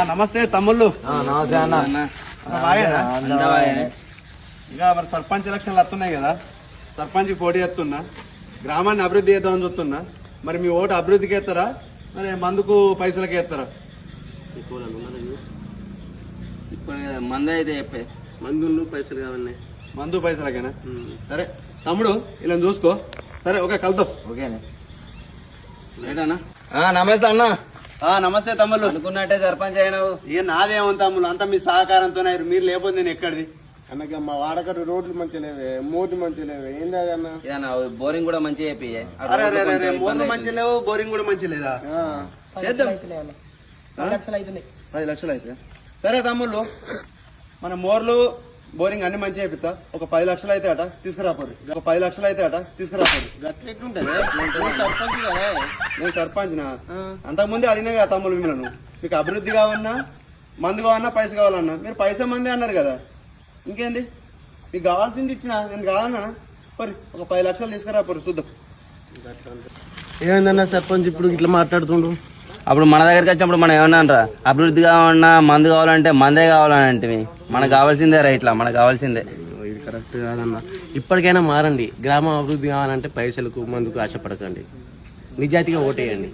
నమస్తే తమ్ముళ్ళు. నమస్తే అన్న. ఇక మరి సర్పంచ్ ఎలక్షన్లు వస్తున్నాయి కదా, సర్పంచ్ పోటీ చేస్తున్నా, గ్రామాన్ని అభివృద్ధి చేద్దామని చూస్తున్నా. మరి మీ ఓటు అభివృద్ధికి వేస్తారా, మరి మందుకు పైసలకి వేస్తారా? ఇప్పుడు మందు అయితే చెప్పే మందులు పైసలు కావాలి. మందు పైసలకేనా? సరే తమ్ముడు ఇలా చూసుకో. సరే ఓకే, కలుద్దాం. ఓకేనా? నమస్తే అన్న. నమస్తే తమ్ముళ్ళు. అనుకున్నట్టే సర్పంచ్ అయినావు. ఇక నాదేమో తమ్ముళ్ళు, అంతా మీ సహకారంతోనే. మీరు లేకపోతే నేను ఎక్కడిది అన్నక మా వాడకట్టు రోడ్లు మంచిగా లేవే, మోర్లు మంచిగా లేవే. ఏంది అన్న? ఇదన్నా బోరింగ్ కూడా మంచిగా చెప్పి. మోర్లు మంచి లేవు, బోరింగ్ కూడా మంచి లేదా? చేద్దాం. 10 లక్షలు అయితే సరే తమ్ముళ్ళు, మన మోర్లు బోరింగ్ అన్ని మంచిగా అయిపోతా. ఒక 10 లక్షలు అయితే అట తీసుకురాపోరు. గట్లెట్లుంటది? నేను సర్పంచ్నా? అంతకుముందే అడిగినా కదా తమ్ముళ్ళు మిమ్మల్ని, మీకు అభివృద్ధి కావన్నా, మందు కావన్నా, పైస కావాలన్నా. మీరు పైసా మంది అన్నారు కదా, ఇంకేంది? మీకు కావాల్సింది ఇచ్చిన, నేను కావాలన్నా మరి ఒక 10 లక్షలు తీసుకురాపోరు, చూద్దాం. ఏమైందన్న సర్పంచ్ ఇప్పుడు ఇట్లా మాట్లాడుతుండ్రు? అప్పుడు మన దగ్గరికి వచ్చినప్పుడు మనం ఏమన్నా అభివృద్ధి కావాలన్నా, మందు కావాలంటే మందే కావాలంటే మనకు కావాల్సిందే రైట్లా, మనకు కావాల్సిందే. ఇది కరెక్ట్ కాదన్న. ఇప్పటికైనా మారండి. గ్రామం అభివృద్ధి కావాలంటే పైసలకు మందుకు ఆశపడకండి. నిజాయితీగా ఓటేయండి.